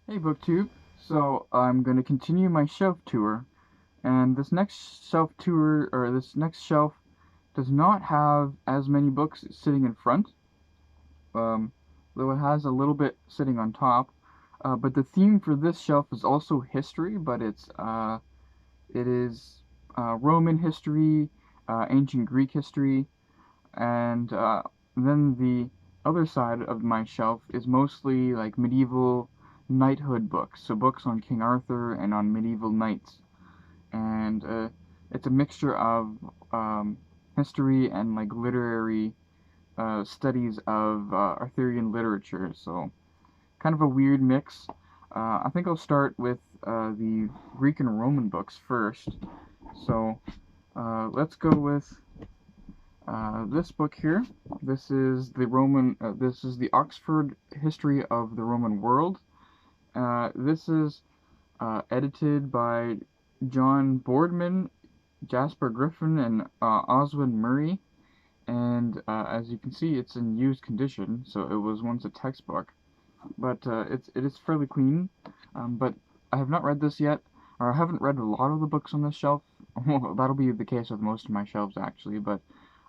Hey BookTube, so I'm going to continue my shelf tour, and this next shelf does not have as many books sitting in front, um, though it has a little bit sitting on top. But the theme for this shelf is also history, but it is Roman history, ancient Greek history, and then the other side of my shelf is mostly like medieval knighthood books, so books on King Arthur and on medieval knights, and it's a mixture of history and like literary studies of Arthurian literature, so kind of a weird mix. I think I'll start with the Greek and Roman books first. So let's go with this book here. This is the Oxford History of the Roman World. This is edited by John Boardman, Jasper Griffin, and Oswin Murray. And as you can see, it's in used condition, so it was once a textbook. But it is fairly clean. But I have not read this yet, or I haven't read a lot of the books on this shelf. Well, that'll be the case with most of my shelves actually, but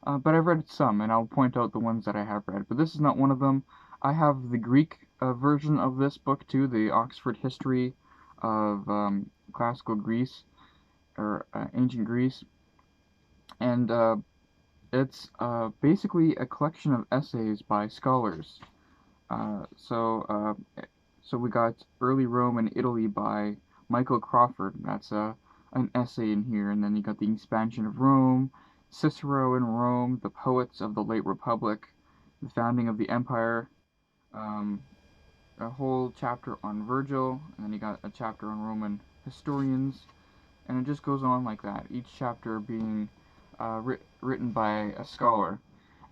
I've read some, and I'll point out the ones that I have read. But this is not one of them. I have the Greek version of this book too, the Oxford History of Classical Greece or Ancient Greece, and it's basically a collection of essays by scholars. Uh, so so we got Early Rome and Italy by Michael Crawford. That's an essay in here, and then you got the expansion of Rome, Cicero in Rome, the poets of the late Republic, the founding of the empire, um, a whole chapter on Virgil, and then you got a chapter on Roman historians, and it just goes on like that. Each chapter being written by a scholar,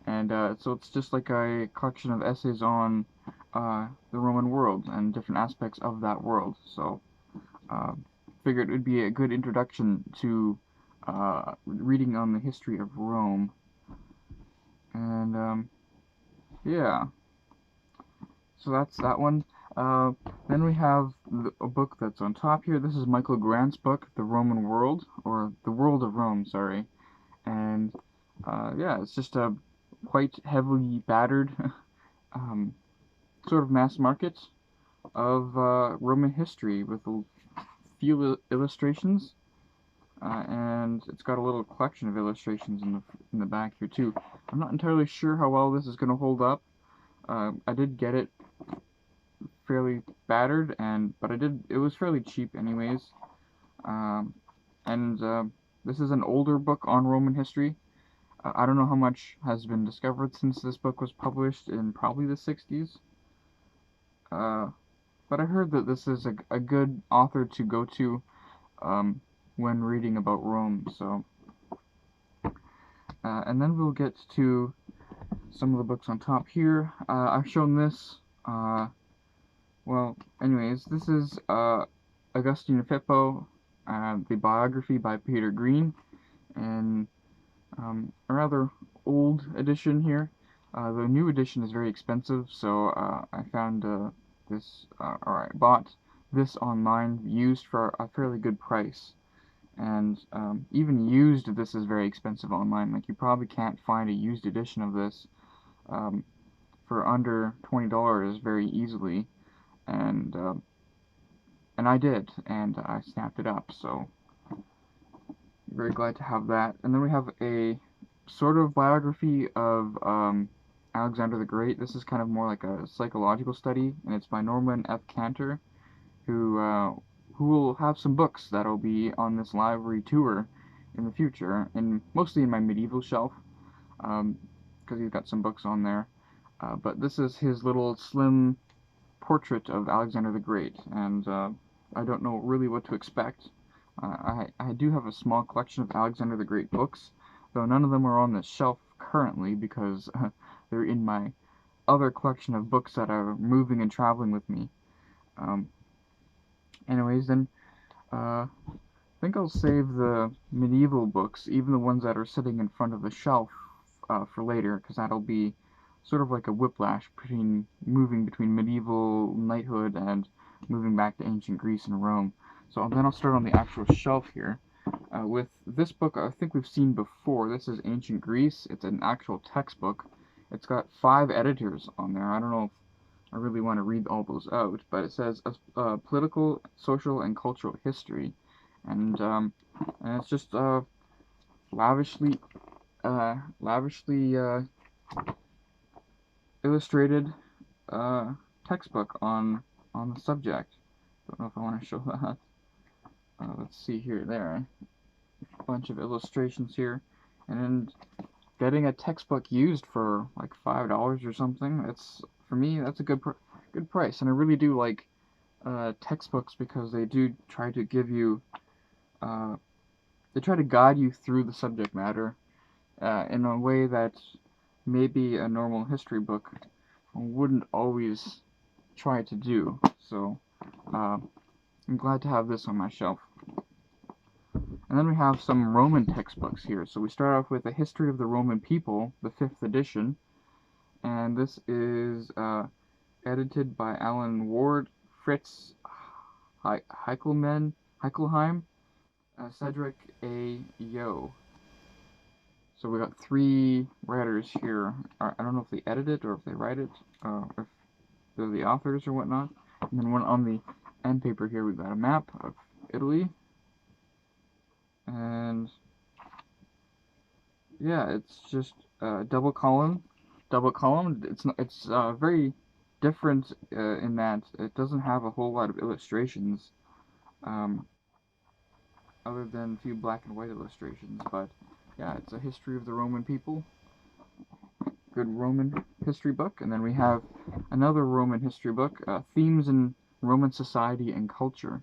and so it's just like a collection of essays on the Roman world and different aspects of that world. So uh, figured it would be a good introduction to reading on the history of Rome. And yeah, so that's that one. Uh, then we have a book that's on top here. This is Michael Grant's book, The Roman World, or The World of Rome, sorry. And yeah, it's just a quite heavily battered um, sort of mass market of Roman history with a few illustrations, and it's got a little collection of illustrations in the back here too. I'm not entirely sure how well this is going to hold up. I did get it fairly battered, but it was fairly cheap anyways. Um, and this is an older book on Roman history. I don't know how much has been discovered since this book was published in probably the 60s. Uh, but I heard that this is a good author to go to um, when reading about Rome. So, and then we'll get to some of the books on top here. I've shown this. Well, anyways, this is Augustine of Hippo, the biography by Peter Green, and a rather old edition here. The new edition is very expensive, so I found or I bought this online used for a fairly good price. And even used, this is very expensive online. Like you probably can't find a used edition of this um, for under $20 very easily. And and I did, and I snapped it up. So very glad to have that. And then we have a sort of biography of Alexander the Great. This is kind of more like a psychological study, and it's by Norman F. Cantor, who uh, who will have some books that'll be on this library tour in the future, and mostly in my medieval shelf, because he's got some books on there. But this is his little slim portrait of Alexander the Great, and I don't know really what to expect. I do have a small collection of Alexander the Great books, though none of them are on this shelf currently because they're in my other collection of books that are moving and traveling with me. Um, anyways, then I think I'll save the medieval books, even the ones that are sitting in front of the shelf, for later, because that'll be sort of like a whiplash between moving between medieval knighthood and moving back to ancient Greece and Rome. So then I'll start on the actual shelf here. With this book, I think we've seen before. This is Ancient Greece. It's an actual textbook. It's got 5 editors on there. I don't know if I really want to read all those out, but it says political, social, and cultural history, and it's just lavishly, lavishly illustrated textbook on the subject. Don't know if I want to show that. Let's see here, there. A bunch of illustrations here, and getting a textbook used for like $5 or something. It's, for me, that's a good price, and I really do like textbooks because they do try to give you, they try to guide you through the subject matter in a way that maybe a normal history book wouldn't always try to do. So I'm glad to have this on my shelf. And then we have some Roman textbooks here. So we start off with A History of the Roman People, the 5th edition, and this is edited by Alan Ward, Fritz Heichelheim, Cedric A. Yo. So we got 3 writers here. I don't know if they edit it or if they write it, if they're the authors or whatnot. And then one on the end paper here, we've got a map of Italy. And yeah, it's just double column. It's very different in that it doesn't have a whole lot of illustrations, other than a few black and white illustrations. But yeah, it's A History of the Roman People. Good Roman history book. And then we have another Roman history book, Themes in Roman Society and Culture.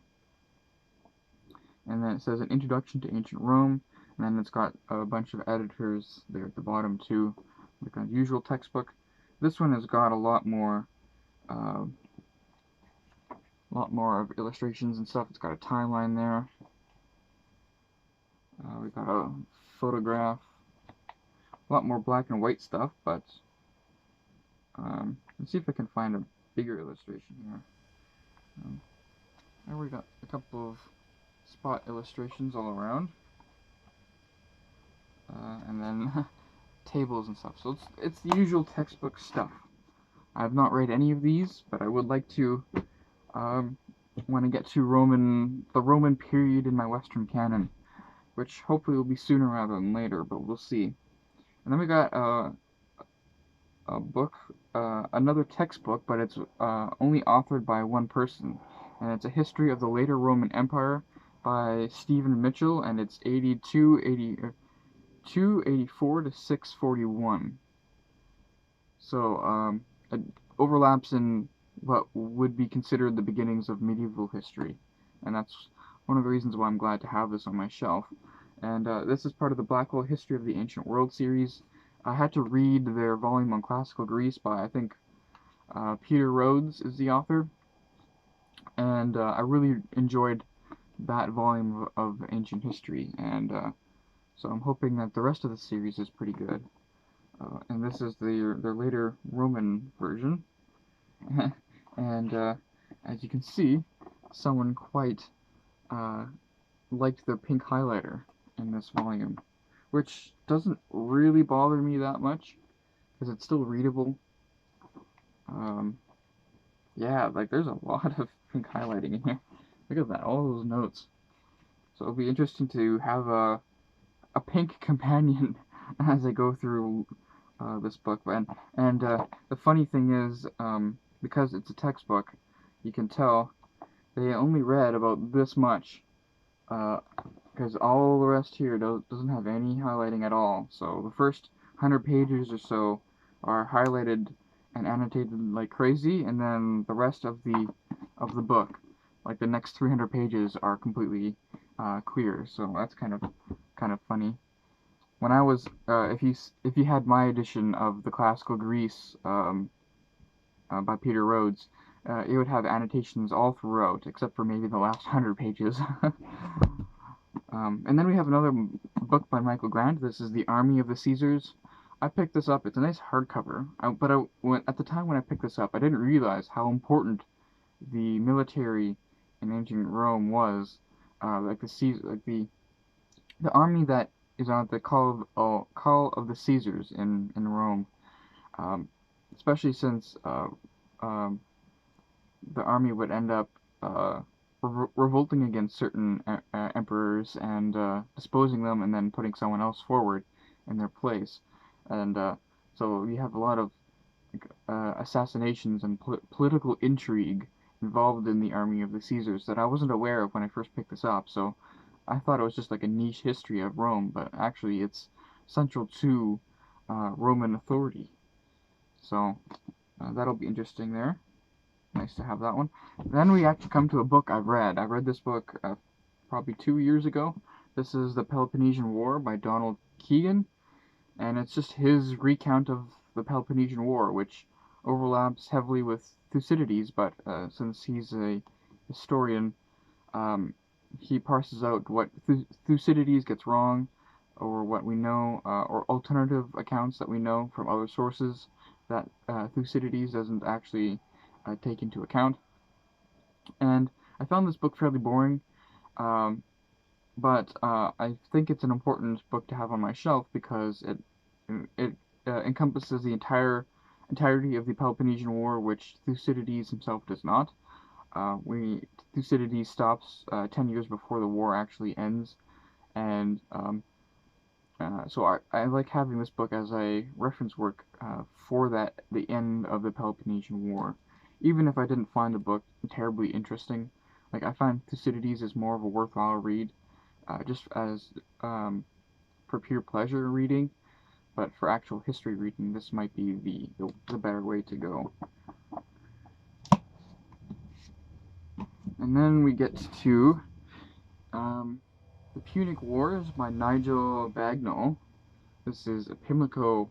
And then it says An Introduction to Ancient Rome, and then it's got a bunch of editors there at the bottom too, like a usual textbook. This one has got a lot more of illustrations and stuff. It's got a timeline there. We've got a photograph, a lot more black and white stuff, but let's see if I can find a bigger illustration here. There we got a couple of spot illustrations all around, and then tables and stuff. So it's the usual textbook stuff. I have not read any of these, but I would like to when I get to the Roman period in my Western canon, which hopefully will be sooner rather than later, but we'll see. And then we got a book, another textbook, but it's only authored by one person, and it's A History of the Later Roman Empire by Stephen Mitchell, and it's 284 to 641. So it overlaps in what would be considered the beginnings of medieval history, and that's one of the reasons why I'm glad to have this on my shelf. And this is part of the Blackwell History of the Ancient World series. I had to read their volume on classical Greece by, I think, Peter Rhodes is the author, and I really enjoyed that volume of ancient history, and so I'm hoping that the rest of the series is pretty good. And this is their later Roman version, and as you can see, someone quite liked their pink highlighter in this volume, which doesn't really bother me that much because it's still readable. Yeah, like there's a lot of pink highlighting in here. Look at that, all those notes. So it'll be interesting to have a pink companion as I go through this book. And the funny thing is, because it's a textbook, you can tell they only read about this much, because all the rest here doesn't have any highlighting at all. So the first 100 pages or so are highlighted and annotated like crazy, and then the rest of the book, like the next 300 pages, are completely clear. So that's kind of funny. When I was, if you had my edition of the Classical Greece by Peter Rhodes, it would have annotations all throughout, except for maybe the last 100 pages. And then we have another book by Michael Grant. This is The Army of the Caesars. I picked this up. It's a nice hardcover, but at the time when I picked this up, I didn't realize how important the military in ancient Rome was, like the army that is on the call of the Caesars in Rome, um, especially since um, the army would end up revolting against certain emperors and disposing them, and then putting someone else forward in their place. And so you have a lot of assassinations and political intrigue involved in the army of the Caesars that I wasn't aware of when I first picked this up. So I thought it was just like a niche history of Rome, but actually it's central to Roman authority. So that'll be interesting there. Nice to have that one. Then we actually come to a book I've read. I read this book probably 2 years ago. This is The Peloponnesian War by Donald Keegan, and it's just his recount of the Peloponnesian War, which overlaps heavily with Thucydides, but since he's a historian, um, he parses out what Thucydides gets wrong, or what we know, or alternative accounts that we know from other sources that Thucydides doesn't actually take into account. And I found this book fairly boring, um, but I think it's an important book to have on my shelf because it encompasses the entirety of the Peloponnesian War, which Thucydides himself does not. We Thucydides stops 10 years before the war actually ends, and so I like having this book as a reference work for the end of the Peloponnesian War. Even if I didn't find the book terribly interesting, like I find Thucydides is more of a worthwhile read, just as for pure pleasure reading. But for actual history reading, this might be the better way to go. And then we get to the Punic Wars by Nigel Bagnall. This is a Pimlico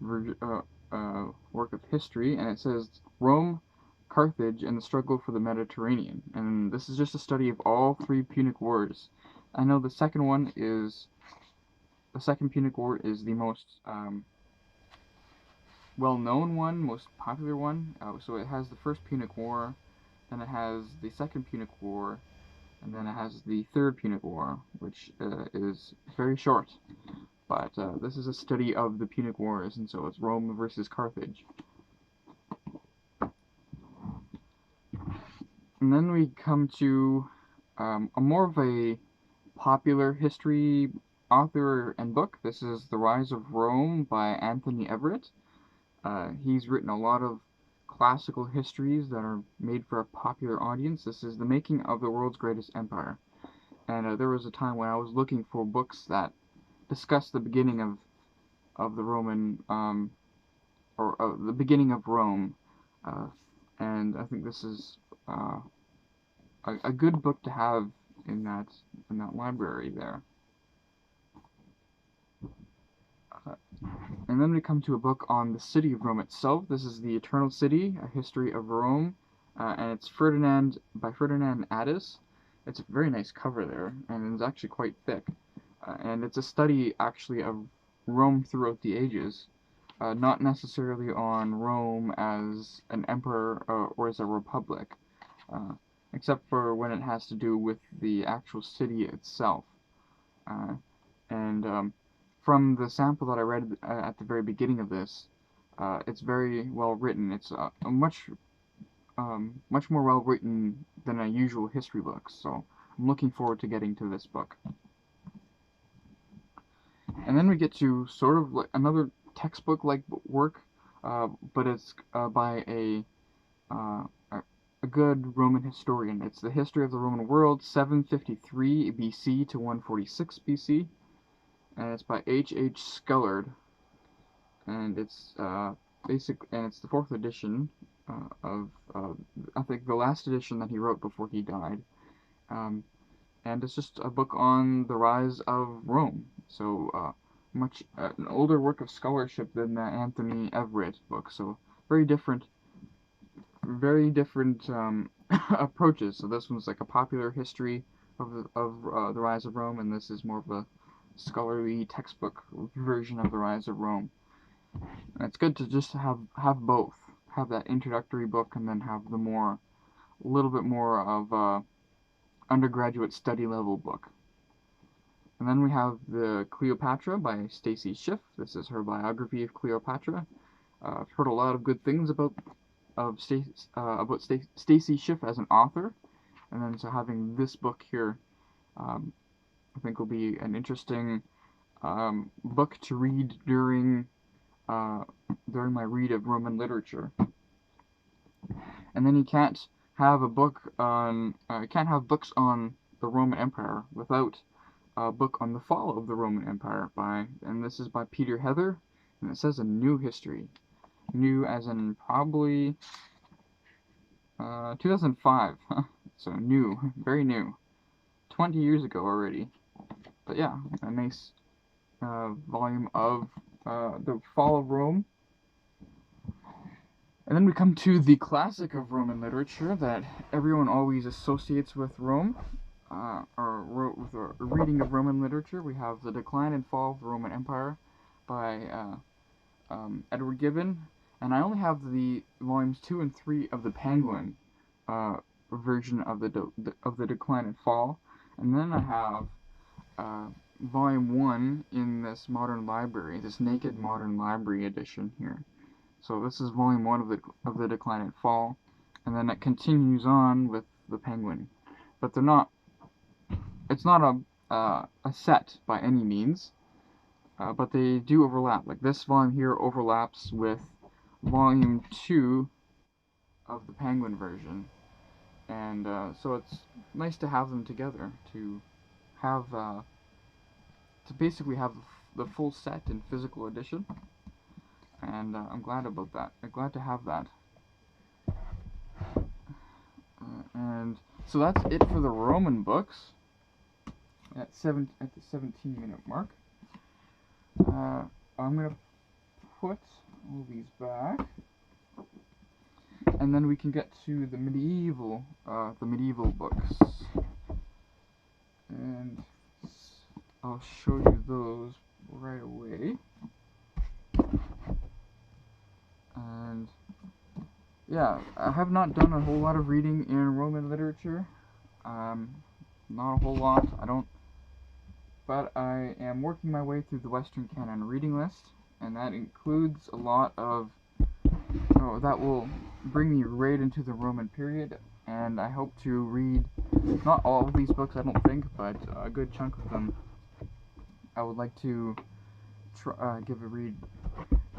work of history, and it says Rome, Carthage, and the struggle for the Mediterranean. And this is just a study of all three Punic Wars. I know the second Punic War is the most well-known one, most popular one. So it has the First Punic War, then it has the Second Punic War, and then it has the Third Punic War, which is very short. But this is a study of the Punic Wars, and so it's Rome versus Carthage. And then we come to a more of a popular history author and book. This is The Rise of Rome by Anthony Everett. He's written a lot of classical histories that are made for a popular audience. This is The Making of the World's Greatest Empire. And there was a time when I was looking for books that discuss the beginning of the Roman, or the beginning of Rome. And I think this is a good book to have in that library there. And then we come to a book on the city of Rome itself. This is The Eternal City, A History of Rome, and it's by Ferdinand Addis. It's a very nice cover there, and it's actually quite thick. And it's a study, actually, of Rome throughout the ages, not necessarily on Rome as an emperor or as a republic, except for when it has to do with the actual city itself. And from the sample that I read at the very beginning of this, it's very well written. It's much more well written than a usual history book, so I'm looking forward to getting to this book. And then we get to sort of like another textbook-like work, but it's by a good Roman historian. It's The History of the Roman World, 753 BC to 146 BC, and it's by H.H. Scullard, and it's and it's the 4th edition of I think the last edition that he wrote before he died. And it's just a book on the rise of Rome. So much an older work of scholarship than the Anthony Everett book. So very different approaches. So this one's like a popular history of the rise of Rome, and this is more of a scholarly textbook version of the rise of Rome. And it's good to just have both. Have that introductory book and then have the more little bit more of a undergraduate study level book. And then we have the Cleopatra by Stacy Schiff. This is her biography of Cleopatra. I've heard a lot of good things about Stacy Schiff as an author, and then so having this book here, I think will be an interesting book to read during my read of Roman literature. And then you can't have books on the Roman Empire without a book on the fall of the Roman Empire and this is by Peter Heather, and it says A New History. New as in probably 2005. So new, very new. 20 years ago already. But yeah, a nice volume of the fall of Rome. And then we come to the classic of Roman literature that everyone always associates with Rome, or with a reading of Roman literature. We have The Decline and Fall of the Roman Empire by Edward Gibbon, and I only have the volumes 2 and 3 of the Penguin version of the Decline and Fall, and then I have volume 1 in this modern library, this Naked Modern Library edition here. So this is volume 1 of the Decline and Fall, and then it continues on with the Penguin. But it's not a set by any means, but they do overlap. Like this volume here overlaps with volume 2 of the Penguin version, and so it's nice to have them together to basically have the full set in physical edition. And I'm glad about that. I'm glad to have that. And so that's it for the Roman books. At the 17-minute mark, I'm gonna put all these back, and then we can get to the medieval books, and I'll show you those right away. And yeah, I have not done a whole lot of reading in Roman literature. Not a whole lot. But I am working my way through the Western Canon reading list, and that includes a lot of. That will bring me right into the Roman period, and I hope to read not all of these books, I don't think, but a good chunk of them. I would like to give a read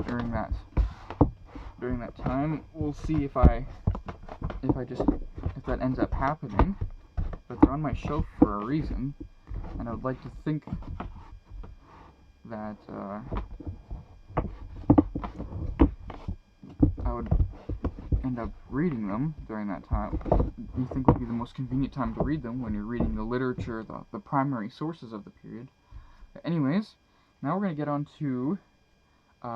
during that time. We'll see if that ends up happening, but they're on my shelf for a reason, and I would like to think that I would end up reading them during that time. You think would be the most convenient time to read them when you're reading the literature, the primary sources of the period. But anyways, now we're going to get on to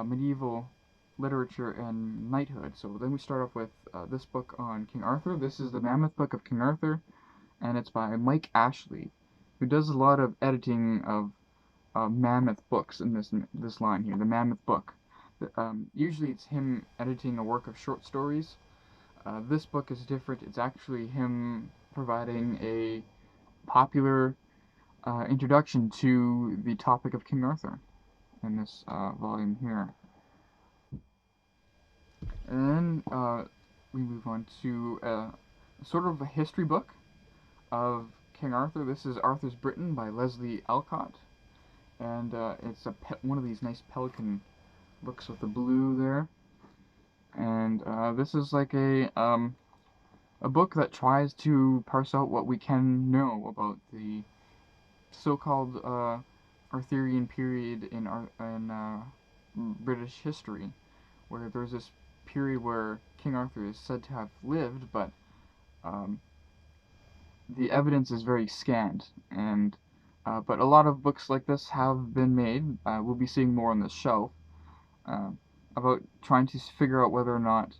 medieval literature and knighthood. So then we start off with this book on King Arthur. This is the Mammoth Book of King Arthur, and it's by Mike Ashley, who does a lot of editing of Mammoth books in this line here, the Mammoth Book. Usually it's him editing a work of short stories. This book is different. It's actually him providing a popular introduction to the topic of King Arthur in this volume here. And then we move on to sort of a history book of King Arthur. This is Arthur's Britain by Leslie Alcott, and it's one of these nice pelican books with the blue there. And this is like a book that tries to parse out what we can know about the so-called Arthurian period in British history, where there's this period where King Arthur is said to have lived, but the evidence is very scant, and but a lot of books like this have been made. We'll be seeing more on this shelf about trying to figure out whether or not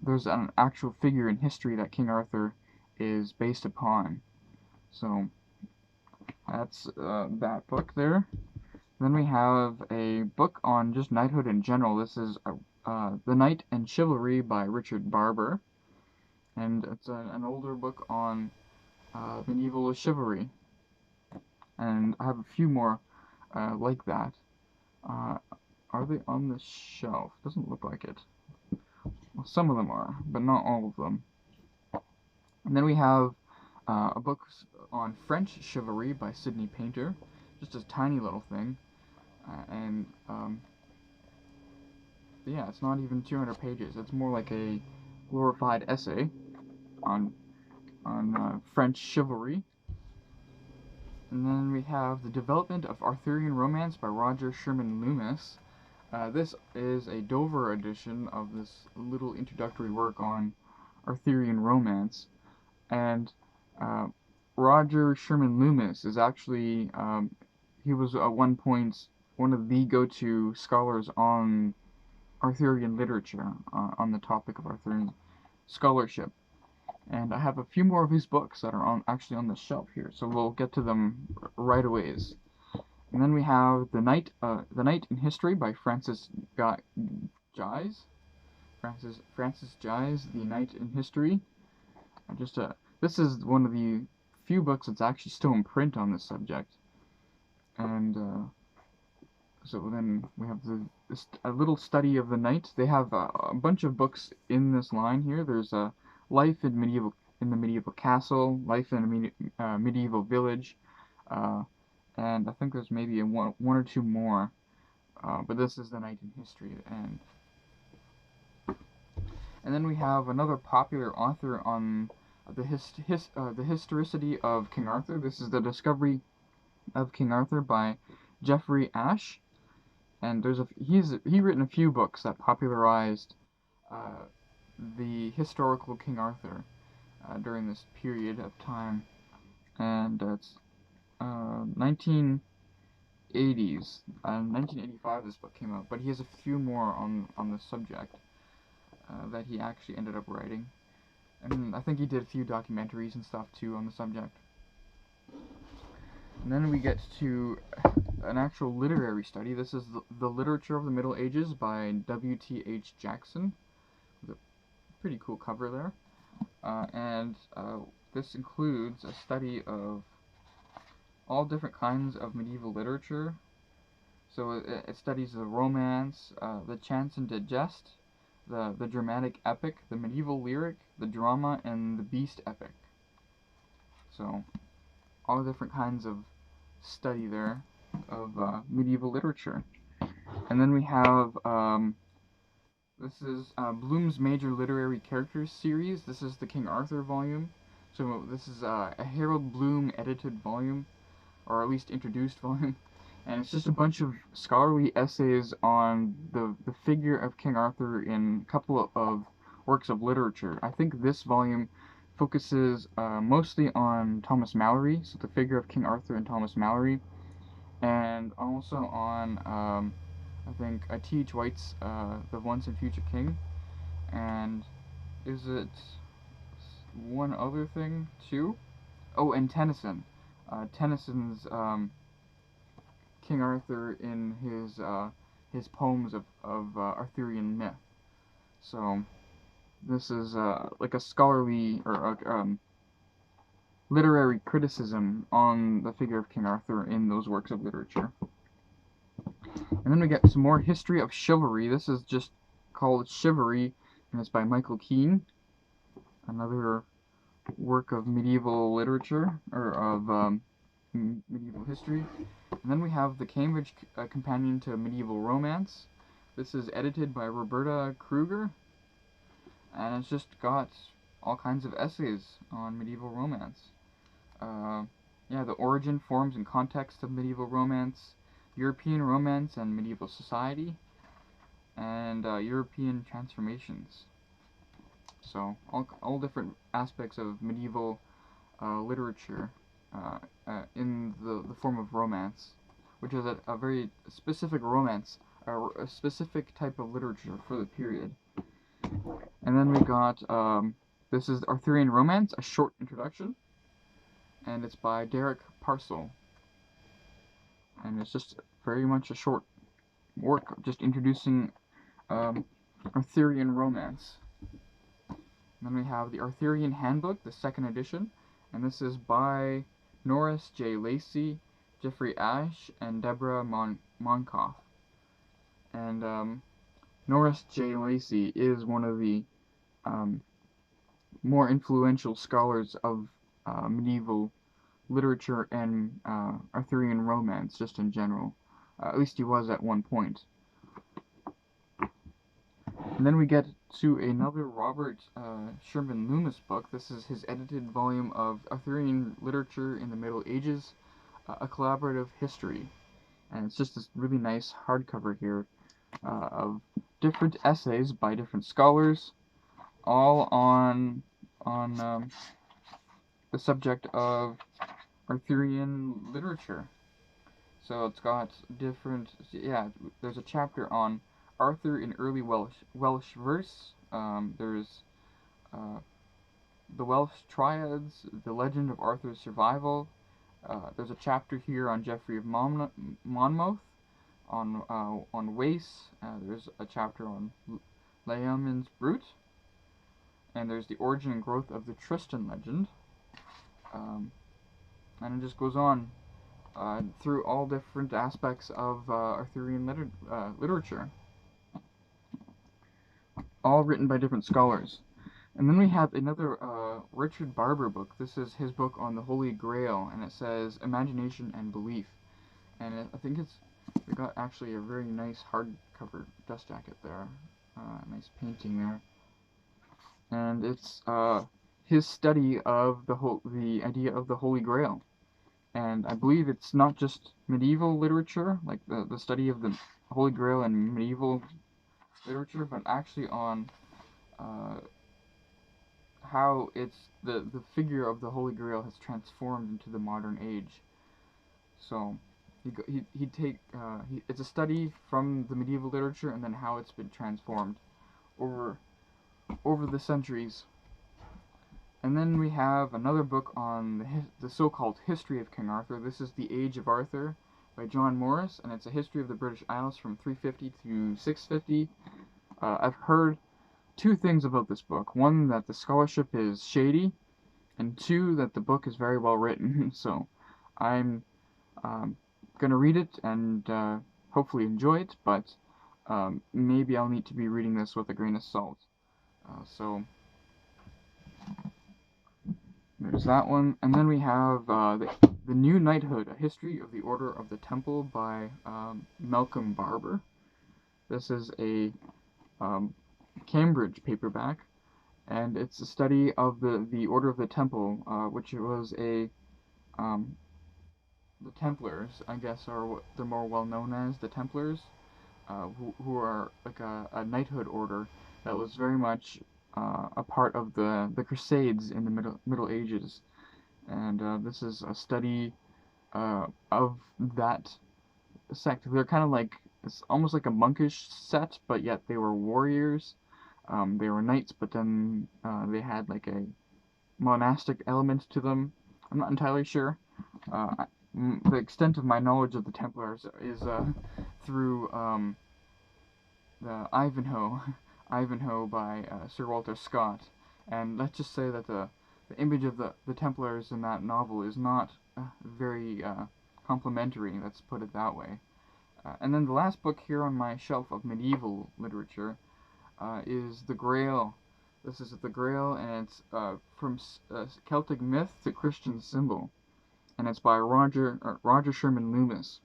there's an actual figure in history that King Arthur is based upon. So that's that book there. Then we have a book on just knighthood in general. This is The Knight and Chivalry by Richard Barber. and it's an older book on medieval chivalry, and I have a few more like that. Uh, are they on the shelf? Doesn't look like it. Well, some of them are, but not all of them. And then we have a book on French chivalry by Sidney Painter, just a tiny little thing, and yeah, it's not even 200 pages. It's more like a glorified essay on French chivalry. And then we have The Development of Arthurian Romance by Roger Sherman Loomis. This is a Dover edition of this little introductory work on Arthurian romance. And Roger Sherman Loomis is actually, he was at one point one of the go-to scholars on Arthurian literature, on the topic of Arthurian scholarship. And I have a few more of his books that are actually on the shelf here, so we'll get to them right away. And then we have The Night in History by Francis Gies. Francis Gies, The Night in History. This is one of the few books that's actually still in print on this subject. And so then we have a little study of the night. They have a bunch of books in this line here. There's Life in the Medieval Castle, Life in a Medieval Village, and I think there's maybe one or two more. But this is The Night in History, and then we have another popular author on the historicity of King Arthur. This is The Discovery of King Arthur by Geoffrey Ashe, and he's written a few books that popularized the historical King Arthur during this period of time, and it's 1980s, 1985 this book came out, but he has a few more on the subject that he actually ended up writing, and I think he did a few documentaries and stuff too on the subject. And then we get to an actual literary study. This is the Literature of the Middle Ages by W.T.H. Jackson, with a pretty cool cover there. And this includes a study of all different kinds of medieval literature. So it studies the romance, the chants and digest, the dramatic epic, the medieval lyric, the drama, and the beast epic. So all different kinds of study there of medieval literature. And then we have this is Bloom's Major Literary Characters series. This is the King Arthur volume. So this is a Harold Bloom edited volume, or at least introduced volume. And it's just a bunch of scholarly essays on the figure of King Arthur in a couple of works of literature. I think this volume focuses mostly on Thomas Malory, so the figure of King Arthur and Thomas Malory, and also on I think T.H. White's The Once and Future King, and is it one other thing too? Oh, and Tennyson. Tennyson's King Arthur in his poems of Arthurian myth. So this is like a scholarly or literary criticism on the figure of King Arthur in those works of literature. And then we get some more history of chivalry. This is just called Chivalry, and it's by Michael Keane. Another work of medieval literature, or of medieval history. And then we have the Cambridge Companion to Medieval Romance. This is edited by Roberta Kruger, and it's just got all kinds of essays on medieval romance. Yeah, the origin, forms, and context of medieval romance, European romance and medieval society, and European transformations. So all different aspects of medieval literature in the form of romance, which is a very specific romance, a specific type of literature for the period. And then we got this is Arthurian Romance, a short introduction, and it's by Derek Parcel. And it's just very much a short work, just introducing Arthurian romance. And then we have the Arthurian Handbook, the second edition, and this is by Norris J. Lacey, Jeffrey Ashe, and Deborah Monkoff. And Norris J. Lacey is one of the more influential scholars of medieval literature and Arthurian romance, just in general. At least he was at one point. And then we get to another Robert Sherman Loomis book. This is his edited volume of Arthurian Literature in the Middle Ages, a collaborative history. And it's just this really nice hardcover here of different essays by different scholars, all on the subject of Arthurian literature. So it's got different, yeah, there's a chapter on Arthur in early Welsh verse. There's the Welsh triads, the legend of Arthur's survival. There's a chapter here on Geoffrey of Monmouth, on Wace. There's a chapter on Leomund's Brute, and there's the origin and growth of the Tristan legend. And it just goes on through all different aspects of Arthurian literature, all written by different scholars. And then we have another Richard Barber book. This is his book on the Holy Grail, and it says Imagination and Belief. And I think we got actually a very nice hardcover dust jacket there, nice painting there, and it's his study of the idea of the Holy Grail. And I believe it's not just medieval literature, like the study of the Holy Grail and medieval literature, but actually on how the figure of the Holy Grail has transformed into the modern age. So it's a study from the medieval literature and then how it's been transformed over the centuries. And then we have another book on the so-called history of King Arthur. This is The Age of Arthur by John Morris, and it's a history of the British Isles from 350 to 650. I've heard two things about this book. One, that the scholarship is shady, and two, that the book is very well written. So I'm going to read it and hopefully enjoy it, but maybe I'll need to be reading this with a grain of salt. So there's that one. And then we have the New Knighthood, A History of the Order of the Temple by Malcolm Barber. This is a Cambridge paperback, and it's a study of the Order of the Temple, which was the Templars, I guess, are what they're more well known as, the Templars, who are like a knighthood order that was very much a part of the Crusades in the Middle Ages, and this is a study of that sect. They're kind of like, it's almost like a monkish set, but yet they were warriors. They were knights, but then they had like a monastic element to them. I'm not entirely sure. The extent of my knowledge of the Templars is through the Ivanhoe by Sir Walter Scott, and let's just say that the image of the Templars in that novel is not very complimentary, let's put it that way. And then the last book here on my shelf of medieval literature is The Grail. This is The Grail, and it's from Celtic myth to Christian symbol, and it's by Roger Sherman Loomis.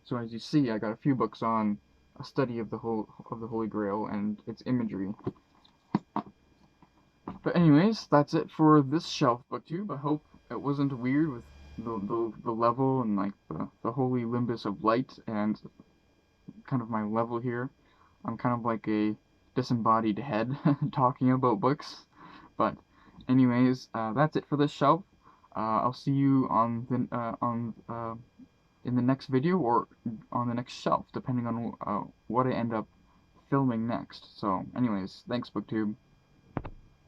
So as you see, I got a few books on a study of the Holy Grail and its imagery. But anyways, that's it for this shelf booktube. I hope it wasn't weird with the level and like the holy limbus of light and kind of my level here. I'm kind of like a disembodied head talking about books. But anyways, that's it for this shelf. I'll see you on in the next video or on the next shelf, depending on what I end up filming next. So anyways, thanks BookTube.